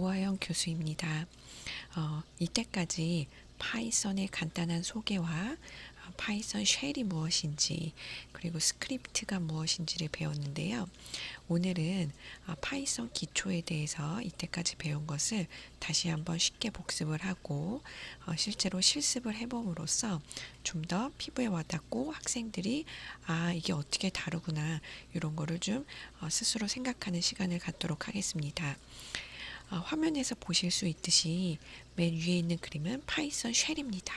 오하영 교수입니다. 이때까지 파이썬의 간단한 소개와 파이썬 쉘이 무엇인지 그리고 스크립트가 무엇인지를 배웠는데요. 오늘은 파이썬 기초에 대해서 이때까지 배운 것을 다시 한번 쉽게 복습을 하고 실제로 실습을 해봄으로써 좀 더 피부에 와닿고 학생들이 이게 어떻게 다르구나 이런 거를 좀 스스로 생각하는 시간을 갖도록 하겠습니다. 화면에서 보실 수 있듯이 맨 위에 있는 그림은 파이썬 쉘입니다.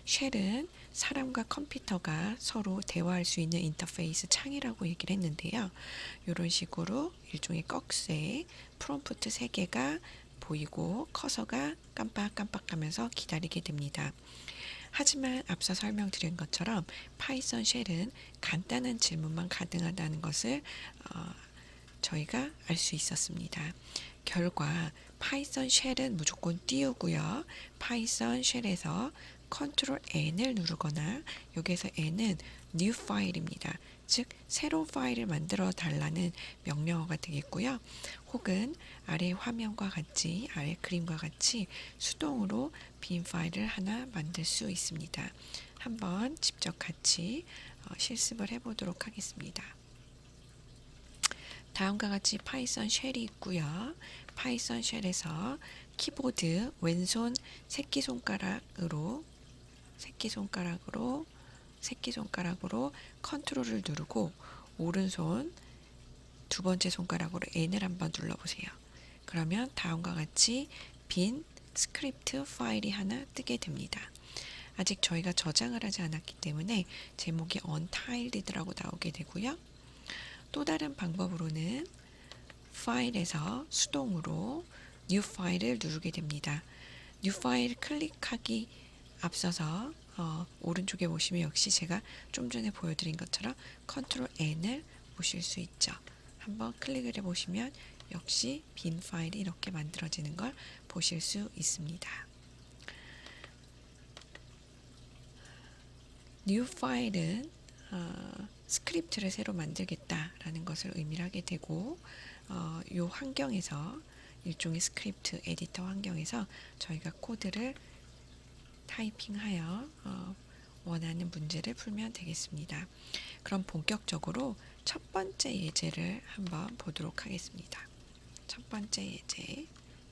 쉘은 사람과 컴퓨터가 서로 대화할 수 있는 인터페이스 창이라고 얘기를 했는데요. 이런 식으로 일종의 꺽쇠 프롬프트 3개가 보이고 커서가 깜빡깜빡하면서 기다리게 됩니다. 하지만 앞서 설명드린 것처럼 파이썬 쉘은 간단한 질문만 가능하다는 것을 저희가 알 수 있었습니다. 결과 파이썬 쉘은 무조건 띄우고요. 파이썬 쉘에서 컨트롤 N을 누르거나 여기에서 N은 new 파일입니다. 즉 새로운 파일을 만들어 달라는 명령어가 되겠고요. 혹은 아래 화면과 같이 아래 그림과 같이 수동으로 빈 파일을 하나 만들 수 있습니다. 한번 직접 같이 실습을 해보도록 하겠습니다. 다음과 같이 파이썬 쉘이 있고요. 파이썬 쉘에서 키보드 왼손 새끼손가락으로 컨트롤을 누르고 오른손 두 번째 손가락으로 N을 한번 눌러보세요. 그러면 다음과 같이 빈 스크립트 파일이 하나 뜨게 됩니다. 아직 저희가 저장을 하지 않았기 때문에 제목이 untiled라고 나오게 되고요. 또 다른 방법으로는 파일에서 수동으로 new 파일을 누르게 됩니다. new 파일 클릭하기 앞서서 오른쪽에 보시면 역시 제가 좀 전에 보여드린 것처럼 컨트롤 N을 보실 수 있죠. 한번 클릭을 해보시면 역시 빈 파일이 이렇게 만들어지는 걸 보실 수 있습니다. new 파일은 스크립트를 새로 만들겠다라는 것을 의미를 하게 되고 이 환경에서 일종의 스크립트 에디터 환경에서 저희가 코드를 타이핑하여 원하는 문제를 풀면 되겠습니다. 그럼 본격적으로 첫 번째 예제를 한번 보도록 하겠습니다. 첫 번째 예제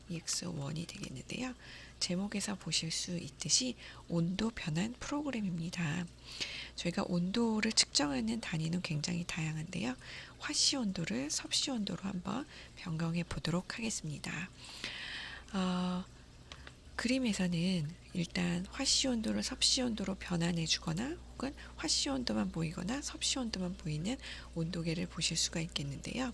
EX1이 되겠는데요. 제목에서 보실 수 있듯이 온도 변환 프로그램입니다. 저희가 온도를 측정하는 단위는 굉장히 다양한데요. 화씨 온도를 섭씨 온도로 한번 변경해 보도록 하겠습니다. 그림에서는 일단 화씨 온도를 섭씨 온도로 변환해 주거나 혹은 화씨 온도만 보이거나 섭씨 온도만 보이는 온도계를 보실 수가 있겠는데요.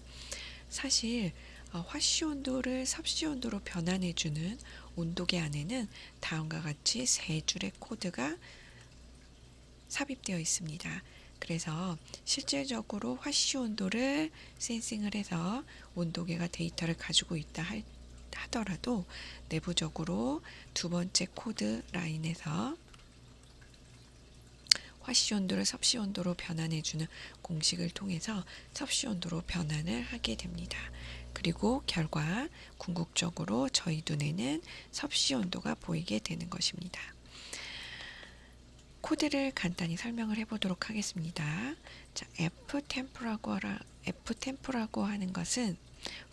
사실 화씨 온도를 섭씨 온도로 변환해 주는 온도계 안에는 다음과 같이 3줄의 코드가 삽입되어 있습니다. 그래서 실질적으로 화씨 온도를 센싱을 해서 온도계가 데이터를 가지고 있다 하더라도 내부적으로 두 번째 코드 라인에서 화씨 온도를 섭씨 온도로 변환해주는 공식을 통해서 섭씨 온도로 변환을 하게 됩니다. 그리고 결과 궁극적으로 저희 눈에는 섭씨 온도가 보이게 되는 것입니다. 코드를 간단히 설명을 해보도록 하겠습니다. 자, Ftempo라고 하는 것은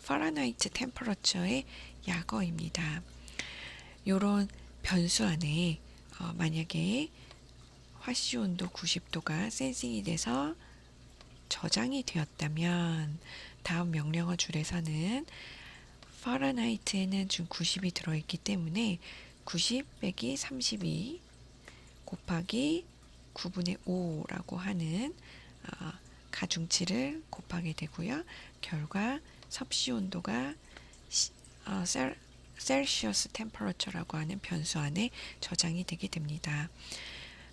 파라나이트 템퍼러처의 약어입니다. 이런 변수 안에 만약에 화씨 온도 90도가 센싱이 돼서 저장이 되었다면 다음 명령어 줄에서는 파라나이트에는 지금 90이 들어있기 때문에 90 빼기 32 곱하기 9분의 5라고 하는 가중치를 곱하게 되고요. 결과 섭씨 온도가 셀시어스 템퍼러처라고 하는 변수 안에 저장이 되게 됩니다.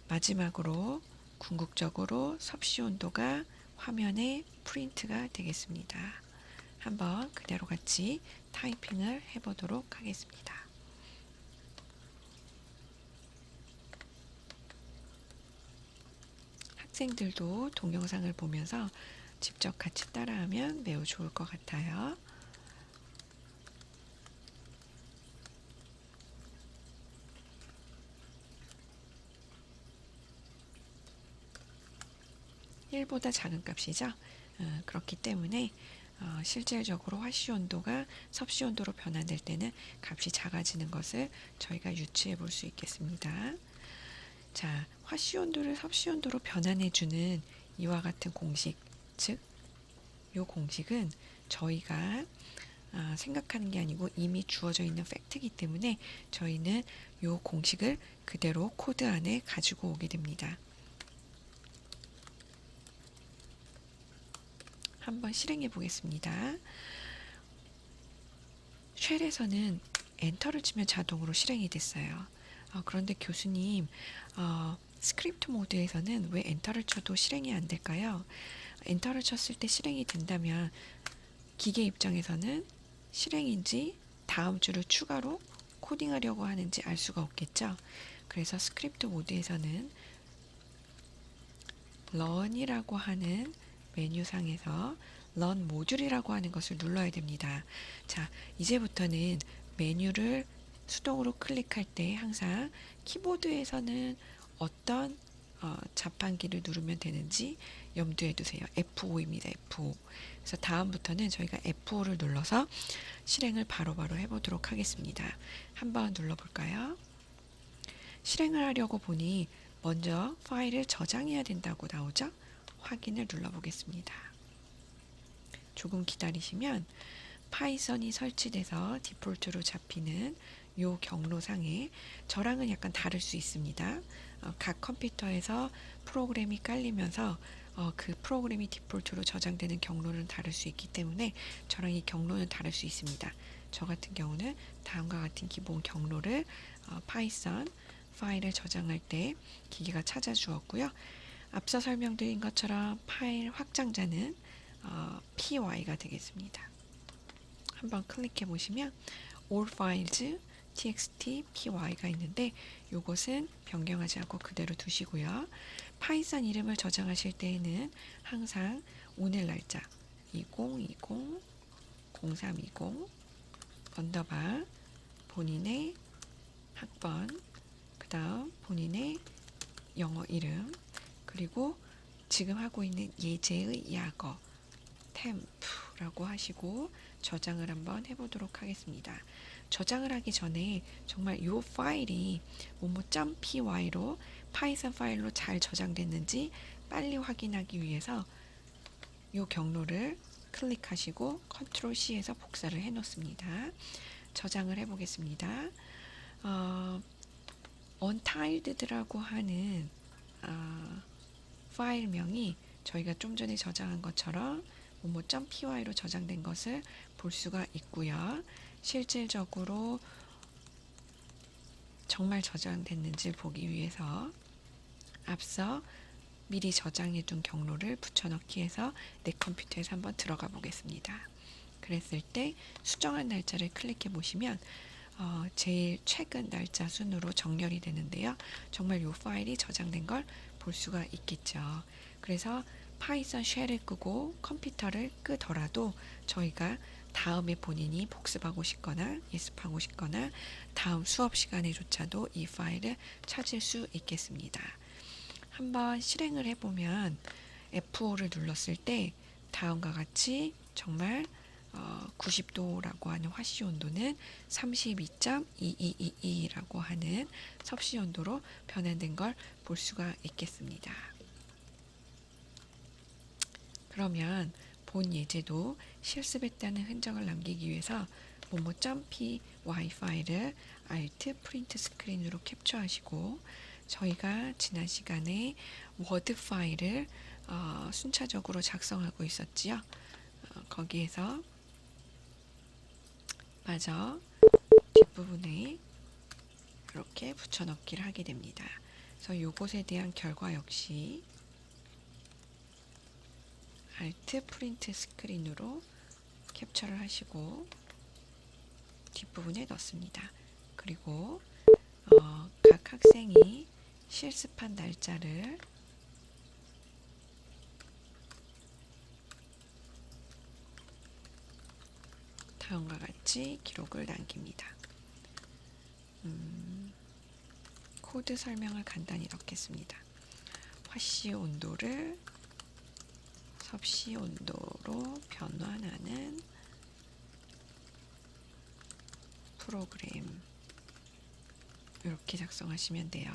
마지막으로 궁극적으로 섭씨 온도가 화면에 프린트가 되겠습니다. 한번 그대로 같이 타이핑을 해보도록 하겠습니다. 학생들도 동영상을 보면서 직접 같이 따라하면 매우 좋을 것 같아요. 1보다 작은 값이죠. 그렇기 때문에 실질적으로 화씨 온도가 섭씨 온도로 변환될 때는 값이 작아지는 것을 저희가 유추해 볼 수 있겠습니다. 자, 화씨 온도를 섭씨 온도로 변환해 주는 이와 같은 공식, 즉, 이 공식은 저희가 생각하는 게 아니고 이미 주어져 있는 팩트이기 때문에 저희는 이 공식을 그대로 코드 안에 가지고 오게 됩니다. 한번 실행해 보겠습니다. 쉘에서는 엔터를 치면 자동으로 실행이 됐어요. 그런데 교수님, 스크립트 모드에서는 왜 엔터를 쳐도 실행이 안 될까요? 엔터를 쳤을 때 실행이 된다면 기계 입장에서는 실행인지 다음 줄을 추가로 코딩하려고 하는지 알 수가 없겠죠. 그래서 스크립트 모드에서는 런이라고 하는 메뉴상에서 런 모듈이라고 하는 것을 눌러야 됩니다. 자, 이제부터는 메뉴를 수동으로 클릭할 때 항상 키보드에서는 어떤 자판기를 누르면 되는지 염두에 두세요. F5입니다. F5. 그래서 다음부터는 저희가 F5를 눌러서 실행을 바로바로 해보도록 하겠습니다. 한번 눌러볼까요? 실행을 하려고 보니 먼저 파일을 저장해야 된다고 나오죠? 확인을 눌러보겠습니다. 조금 기다리시면 파이썬이 설치돼서 디폴트로 잡히는 요 경로상에 저랑은 약간 다를 수 있습니다. 각 컴퓨터에서 프로그램이 깔리면서 그 프로그램이 디폴트로 저장되는 경로는 다를 수 있기 때문에 저랑 이 경로는 다를 수 있습니다. 저 같은 경우는 다음과 같은 기본 경로를 파이썬 파일을 저장할 때 기계가 찾아주었고요. 앞서 설명드린 것처럼 파일 확장자는 py가 되겠습니다. 한번 클릭해 보시면 all files txt py가 있는데 이것은 변경하지 않고 그대로 두시고요. 파이썬 이름을 저장하실 때에는 항상 오늘 날짜 2020 0320 언더바 본인의 학번 그 다음 본인의 영어 이름 그리고 지금 하고 있는 예제의 약어 템프라고 하시고 저장을 한번 해보도록 하겠습니다. 저장을 하기 전에 정말 이 파일이 뭐뭐.py로 파이썬 파일로 잘 저장됐는지 빨리 확인하기 위해서 이 경로를 클릭하시고 컨트롤 C에서 복사를 해 놓습니다. 저장을 해 보겠습니다. untitled라고 하는 파일명이 저희가 좀 전에 저장한 것처럼 뭐뭐.py로 저장된 것을 볼 수가 있고요. 실질적으로 정말 저장됐는지 보기 위해서 앞서 미리 저장해 둔 경로를 붙여넣기 해서 내 컴퓨터에서 한번 들어가 보겠습니다. 그랬을 때 수정한 날짜를 클릭해 보시면 제일 최근 날짜 순으로 정렬이 되는데요. 정말 이 파일이 저장된 걸 볼 수가 있겠죠. 그래서 파이썬 쉘을 끄고 컴퓨터를 끄더라도 저희가 다음에 본인이 복습하고 싶거나 예습하고 싶거나 다음 수업 시간에조차도 이 파일을 찾을 수 있겠습니다. 한번 실행을 해보면 F5를 눌렀을 때 다음과 같이 정말 90도라고 하는 화씨 온도는 32.2222라고 하는 섭씨 온도로 변환된 걸 볼 수가 있겠습니다. 그러면 본 예제도 실습했다는 흔적을 남기기 위해서 뭐뭐.py 파일을 Alt 프린트 스크린으로 캡처하시고 저희가 지난 시간에 워드 파일을 순차적으로 작성하고 있었지요. 거기에서 마저 뒷부분에 이렇게 붙여넣기를 하게 됩니다. 그래서 이것에 대한 결과 역시 Alt 프린트 스크린으로 캡처를 하시고 뒷부분에 넣습니다. 그리고 각 학생이 실습한 날짜를 다음과 같이 기록을 남깁니다. 코드 설명을 간단히 넣겠습니다. 화씨 온도를 섭씨 온도로 변환하는 프로그램. 이렇게 작성하시면 돼요.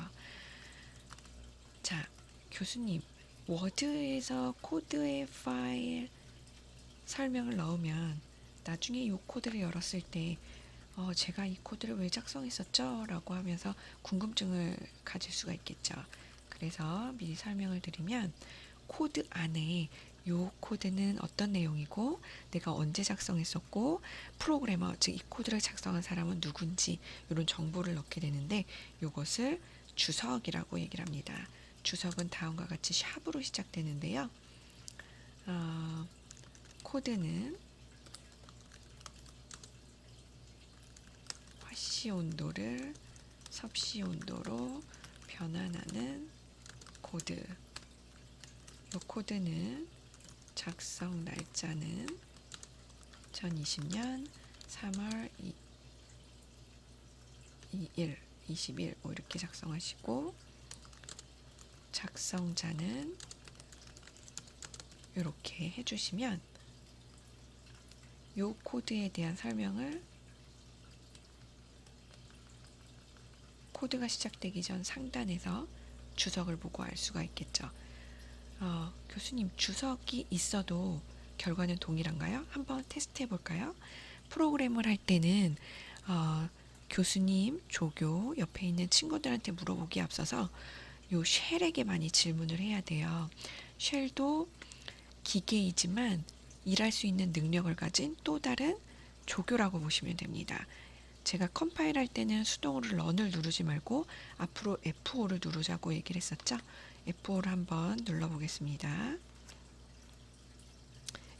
자, 교수님, 워드에서 코드의 파일 설명을 넣으면 나중에 이 코드를 열었을 때 제가 이 코드를 왜 작성했었죠? 라고 하면서 궁금증을 가질 수가 있겠죠. 그래서 미리 설명을 드리면 코드 안에 이 코드는 어떤 내용이고 내가 언제 작성했었고 프로그래머, 즉 이 코드를 작성한 사람은 누군지 이런 정보를 넣게 되는데 이것을 주석이라고 얘기를 합니다. 주석은 다음과 같이 샵으로 시작되는데요. 코드는 화씨 온도를 섭씨 온도로 변환하는 코드. 이 코드는 작성 날짜는 2020년 3월 2일, 20일 뭐 이렇게 작성하시고 작성자는 이렇게 해주시면 이 코드에 대한 설명을 코드가 시작되기 전 상단에서 주석을 보고 알 수가 있겠죠. 교수님, 주석이 있어도 결과는 동일한가요? 한번 테스트 해볼까요? 프로그램을 할 때는 교수님, 조교, 옆에 있는 친구들한테 물어보기에 앞서서 요 쉘에게 많이 질문을 해야 돼요. 쉘도 기계이지만 일할 수 있는 능력을 가진 또 다른 조교라고 보시면 됩니다. 제가 컴파일 할 때는 수동으로 런을 누르지 말고 앞으로 F5를 누르자고 얘기를 했었죠. F5를 한번 눌러보겠습니다.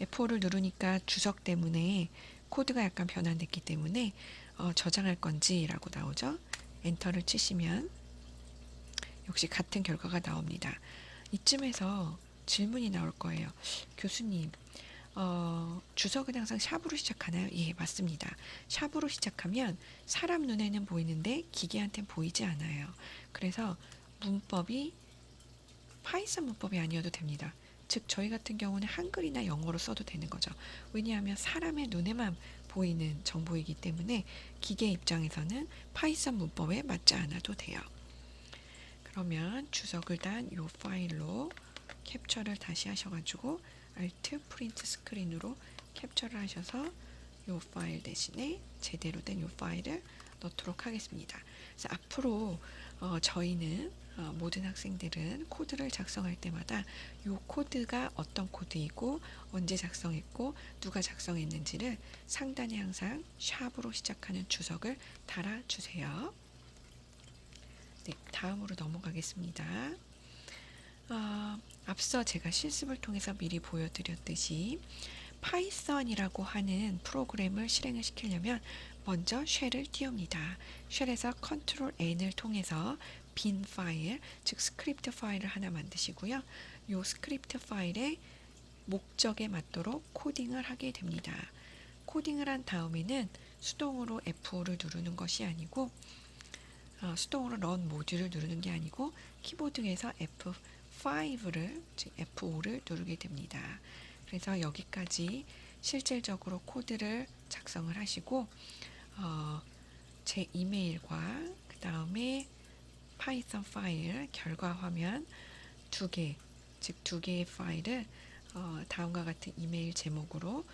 F5를 누르니까 주석 때문에 코드가 약간 변환됐기 때문에 저장할 건지 라고 나오죠. 엔터를 치시면 역시 같은 결과가 나옵니다. 이쯤에서 질문이 나올 거예요. 교수님, 주석은 항상 샵으로 시작하나요? 예, 맞습니다. 샵으로 시작하면 사람 눈에는 보이는데 기계한테는 보이지 않아요. 그래서 문법이 파이썬 문법이 아니어도 됩니다. 즉 저희 같은 경우는 한글이나 영어로 써도 되는 거죠. 왜냐하면 사람의 눈에만 보이는 정보이기 때문에 기계 입장에서는 파이썬 문법에 맞지 않아도 돼요. 그러면 주석을 단 이 파일로 캡처를 다시 하셔가지고 Alt 프린트 스크린으로 캡처를 하셔서 이 파일 대신에 제대로 된 이 파일을 넣도록 하겠습니다. 그래서 앞으로 저희는 모든 학생들은 코드를 작성할 때마다 이 코드가 어떤 코드이고 언제 작성했고 누가 작성했는지를 상단에 항상 샵으로 시작하는 주석을 달아주세요. 네, 다음으로 넘어가겠습니다. 앞서 제가 실습을 통해서 미리 보여드렸듯이 파이썬이라고 하는 프로그램을 실행을 시키려면 먼저 쉘을 띄웁니다. 쉘에서 컨트롤 N을 통해서 빈 파일, 즉 스크립트 파일을 하나 만드시고요. 이 스크립트 파일의 목적에 맞도록 코딩을 하게 됩니다. 코딩을 한 다음에는 수동으로 F5를 누르는 것이 아니고 수동으로 런 모듈을 누르는 게 아니고 키보드에서 F5를 즉 F5를 누르게 됩니다. 그래서 여기까지 실질적으로 코드를 작성을 하시고 제 이메일과 그 다음에 파이썬 파일 결과 화면 두 개, 즉 두 개의 파일을 다음과 같은 이메일 제목으로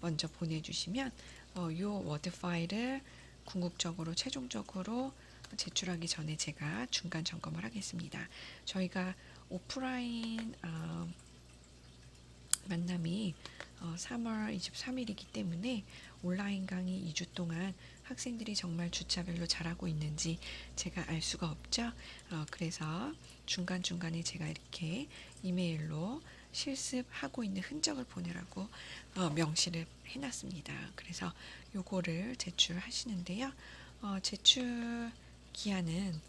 먼저 보내주시면 이 워드 파일을 궁극적으로 최종적으로 제출하기 전에 제가 중간 점검을 하겠습니다. 저희가 오프라인 만남이 3월 23일이기 때문에 온라인 강의 2주 동안 학생들이 정말 주차별로 잘하고 있는지 제가 알 수가 없죠. 그래서 중간중간에 제가 이렇게 이메일로 실습하고 있는 흔적을 보내라고 명시를 해놨습니다. 그래서 요거를 제출하시는데요. 제출 기한은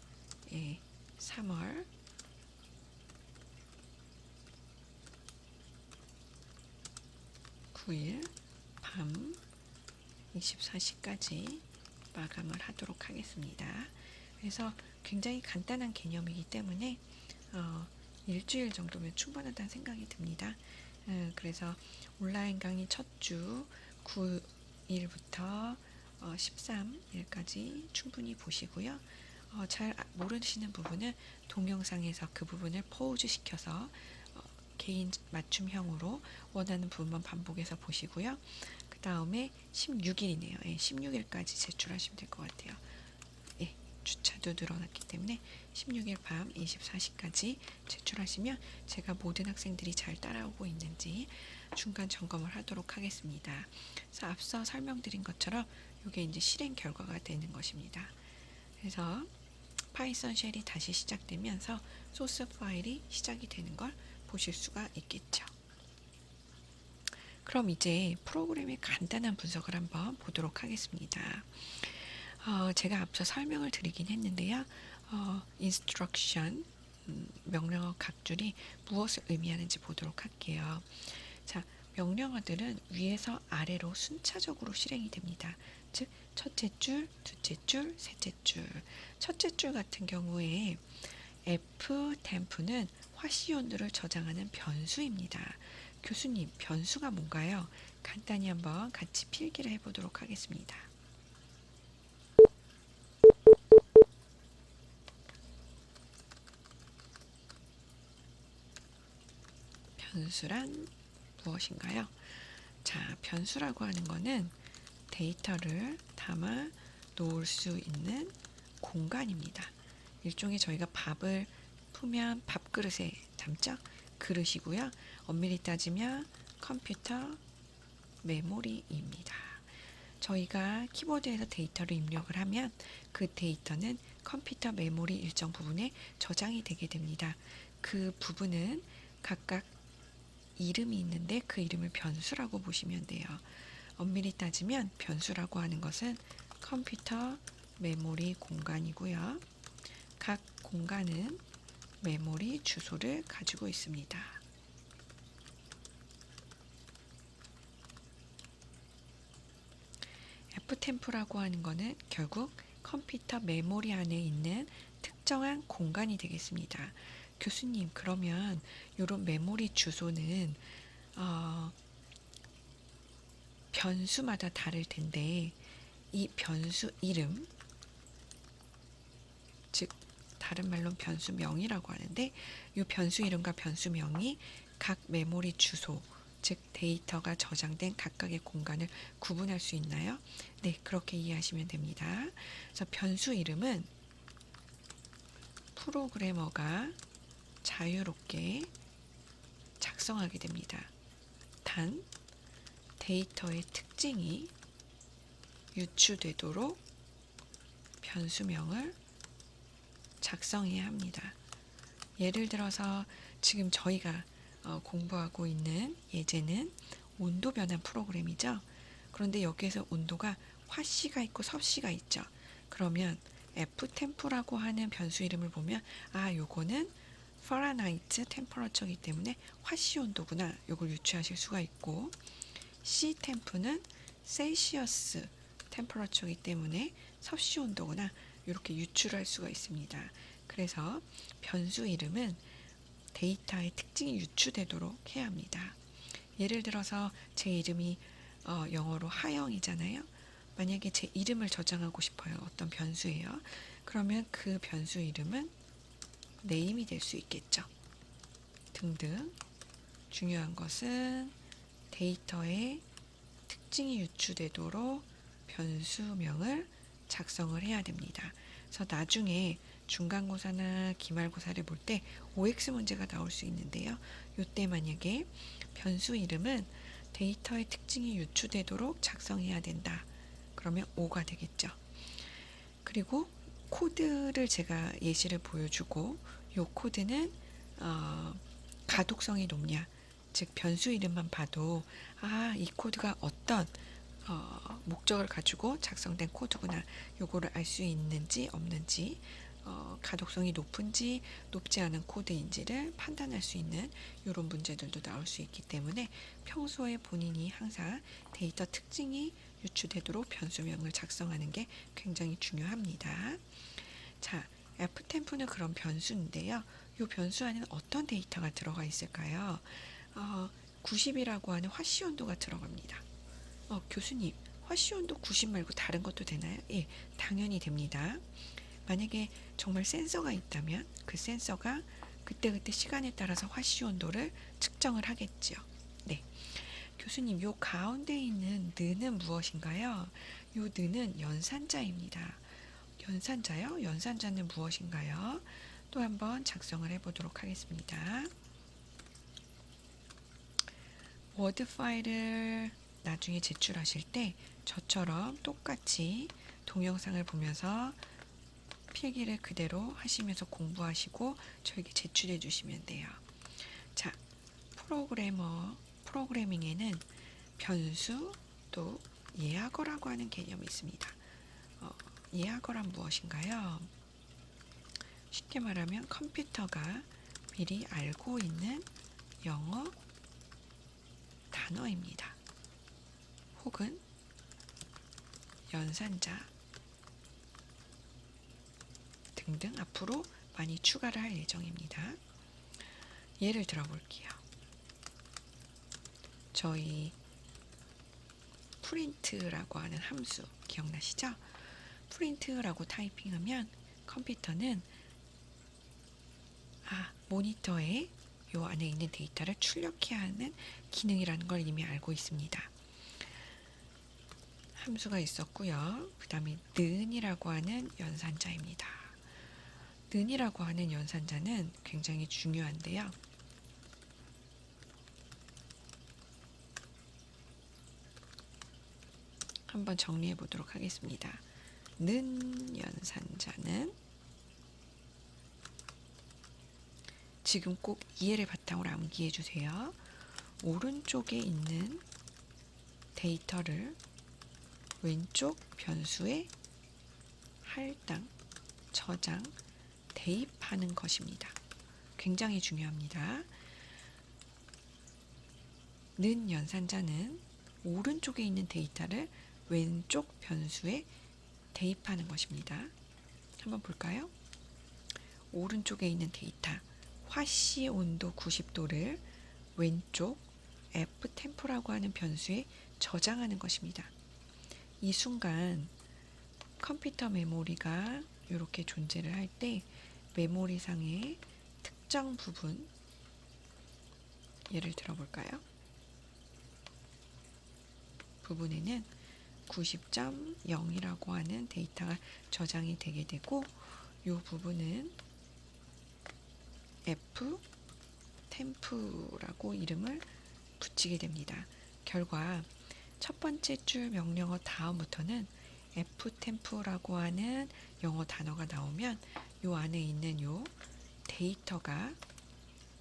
3월 9일 밤 24시까지 마감을 하도록 하겠습니다. 그래서 굉장히 간단한 개념이기 때문에 일주일 정도면 충분하다는 생각이 듭니다. 그래서 온라인 강의 첫 주 9일부터 13일까지 충분히 보시고요. 잘 모르시는 부분은 동영상에서 그 부분을 포즈 시켜서 개인 맞춤형으로 원하는 부분만 반복해서 보시고요. 그 다음에 16일이네요. 16일까지 제출하시면 될 것 같아요. 주차도 늘어났기 때문에 16일 밤 24시까지 제출하시면 제가 모든 학생들이 잘 따라오고 있는지 중간 점검을 하도록 하겠습니다. 그래서 앞서 설명드린 것처럼 이게 이제 실행 결과가 되는 것입니다. 그래서 파이썬 쉘이 다시 시작되면서 소스 파일이 시작이 되는 걸 보실 수가 있겠죠. 그럼 이제 프로그램의 간단한 분석을 한번 보도록 하겠습니다. 제가 앞서 설명을 드리긴 했는데요. instruction, 명령어 각줄이 무엇을 의미하는지 보도록 할게요. 자, 명령어들은 위에서 아래로 순차적으로 실행이 됩니다. 즉, 첫째 줄, 둘째 줄, 셋째 줄. 첫째 줄 같은 경우에 ftem프는 화씨온도를 저장하는 변수입니다. 교수님, 변수가 뭔가요? 간단히 한번 같이 필기를 해보도록 하겠습니다. 변수란 무엇인가요? 자, 변수라고 하는 거는 데이터를 담아 놓을 수 있는 공간입니다. 일종의 저희가 밥을 푸면 밥그릇에 담죠? 그릇이고요. 엄밀히 따지면 컴퓨터 메모리입니다. 저희가 키보드에서 데이터를 입력을 하면 그 데이터는 컴퓨터 메모리 일정 부분에 저장이 되게 됩니다. 그 부분은 각각 이름이 있는데 그 이름을 변수라고 보시면 돼요. 엄밀히 따지면 변수라고 하는 것은 컴퓨터 메모리 공간이고요. 각 공간은 메모리 주소를 가지고 있습니다. ftem프라고 하는 것은 결국 컴퓨터 메모리 안에 있는 특정한 공간이 되겠습니다. 교수님, 그러면 이런 메모리 주소는 변수마다 다를 텐데 이 변수 이름, 즉 다른 말로는 변수명이라고 하는데 이 변수 이름과 변수명이 각 메모리 주소, 즉 데이터가 저장된 각각의 공간을 구분할 수 있나요? 네, 그렇게 이해하시면 됩니다. 그래서 변수 이름은 프로그래머가 자유롭게 작성하게 됩니다. 단, 데이터의 특징이 유추되도록 변수명을 작성해야 합니다. 예를 들어서 지금 저희가 공부하고 있는 예제는 온도 변환 프로그램이죠. 그런데 여기에서 온도가 화씨가 있고 섭씨가 있죠. 그러면 ftem프라고 하는 변수 이름을 보면 요거는 파라나이트 템퍼러처이기 때문에 화씨 온도구나. 요걸 유추하실 수가 있고 ctem프는 셀시어스 템퍼러처이기 때문에 섭씨 온도구나. 이렇게 유추를 할 수가 있습니다. 그래서 변수 이름은 데이터의 특징이 유추되도록 해야 합니다. 예를 들어서 제 이름이 영어로 하영이잖아요. 만약에 제 이름을 저장하고 싶어요. 어떤 변수예요. 그러면 그 변수 이름은 네임이 될 수 있겠죠. 등등. 중요한 것은 데이터의 특징이 유추되도록 변수명을 작성을 해야 됩니다. 그래서 나중에 중간고사나 기말고사를 볼 때 OX 문제가 나올 수 있는데요. 이때 만약에 변수 이름은 데이터의 특징이 유추되도록 작성해야 된다. 그러면 O가 되겠죠. 그리고 코드를 제가 예시를 보여주고 이 코드는 가독성이 높냐, 즉 변수 이름만 봐도 이 코드가 어떤 목적을 가지고 작성된 코드구나, 요거를 알 수 있는지 없는지, 가독성이 높은지 높지 않은 코드인지를 판단할 수 있는 이런 문제들도 나올 수 있기 때문에 평소에 본인이 항상 데이터 특징이 유추되도록 변수명을 작성하는 게 굉장히 중요합니다. 자, ftem프는 그런 변수인데요. 이 변수 안에는 어떤 데이터가 들어가 있을까요? 90이라고 하는 화씨 온도가 들어갑니다. 교수님, 화씨 온도 90 말고 다른 것도 되나요? 예, 당연히 됩니다. 만약에 정말 센서가 있다면 그 센서가 그때그때 시간에 따라서 화씨 온도를 측정을 하겠죠. 네. 교수님, 요 가운데 있는 느는 무엇인가요? 요 느는 연산자입니다. 연산자요? 연산자는 무엇인가요? 또 한번 작성을 해보도록 하겠습니다. 워드 파일을 나중에 제출하실 때 저처럼 똑같이 동영상을 보면서 필기를 그대로 하시면서 공부하시고 저에게 제출해 주시면 돼요. 자, 프로그래밍에는 변수 또 예학어라고 하는 개념이 있습니다. 예학어란 무엇인가요? 쉽게 말하면 컴퓨터가 미리 알고 있는 영어 단어입니다. 혹은 연산자 등등 앞으로 많이 추가를 할 예정입니다. 예를 들어 볼게요. 저희 프린트라고 하는 함수 기억나시죠? 프린트라고 타이핑하면 컴퓨터는 모니터에 요 안에 있는 데이터를 출력해야 하는 기능이라는 걸 이미 알고 있습니다. 함수가 있었고요. 그 다음에 는이라고 하는 연산자입니다. 는이라고 하는 연산자는 굉장히 중요한데요. 한번 정리해 보도록 하겠습니다. 는 연산자는 지금 꼭 이해를 바탕으로 암기해 주세요. 오른쪽에 있는 데이터를 왼쪽 변수에 할당, 저장, 대입하는 것입니다. 굉장히 중요합니다. 는 연산자는 오른쪽에 있는 데이터를 왼쪽 변수에 대입하는 것입니다. 한번 볼까요? 오른쪽에 있는 데이터 화씨 온도 90도를 왼쪽 ftempo라고 하는 변수에 저장하는 것입니다. 이 순간 컴퓨터 메모리가 이렇게 존재를 할 때 메모리상의 특정 부분, 예를 들어 볼까요? 부분에는 90.0이라고 하는 데이터가 저장이 되게 되고 이 부분은 ftempo라고 이름을 붙이게 됩니다. 결과 첫 번째 줄 명령어 다음부터는 ftempo라고 하는 영어 단어가 나오면 이 안에 있는 이 데이터가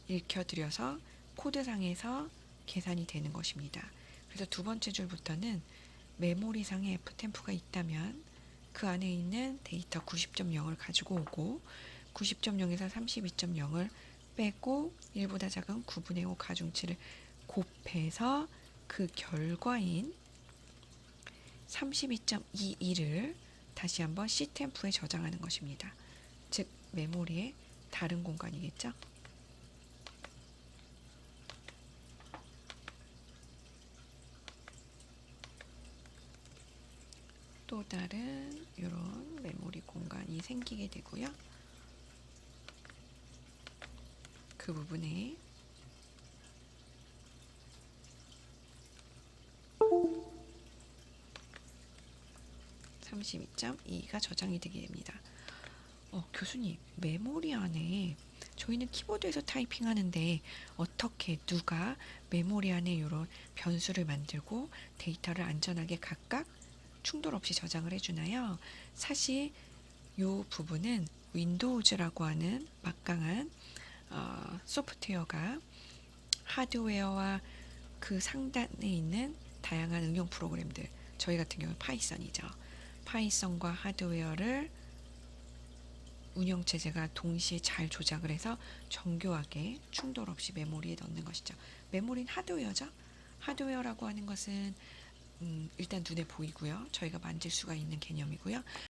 읽혀드려서 코드상에서 계산이 되는 것입니다. 그래서 두 번째 줄부터는 메모리상에 ftempo가 있다면 그 안에 있는 데이터 90.0을 가지고 오고 90.0에서 32.0을 빼고 1보다 작은 9분의 5 가중치를 곱해서 그 결과인 32.21을 다시 한번 Ctempo에 저장하는 것입니다. 즉 메모리의 다른 공간이겠죠. 또 다른 이런 메모리 공간이 생기게 되고요. 그 부분에 (32.2가) 저장이 되게 됩니다. 교수님, 메모리 안에 저희는 키보드에서 타이핑하는데 어떻게 누가 메모리 안에 이런 변수를 만들고 데이터를 안전하게 각각 충돌 없이 저장을 해주나요? 사실 이 부분은 윈도우즈라고 하는 막강한 소프트웨어가 하드웨어와 그 상단에 있는 다양한 응용 프로그램들, 저희 같은 경우는 파이썬이죠. 파이썬과 하드웨어를 운영체제가 동시에 잘 조작을 해서 정교하게 충돌 없이 메모리에 넣는 것이죠. 메모리는 하드웨어죠. 하드웨어라고 하는 것은 일단 눈에 보이고요. 저희가 만질 수가 있는 개념이고요.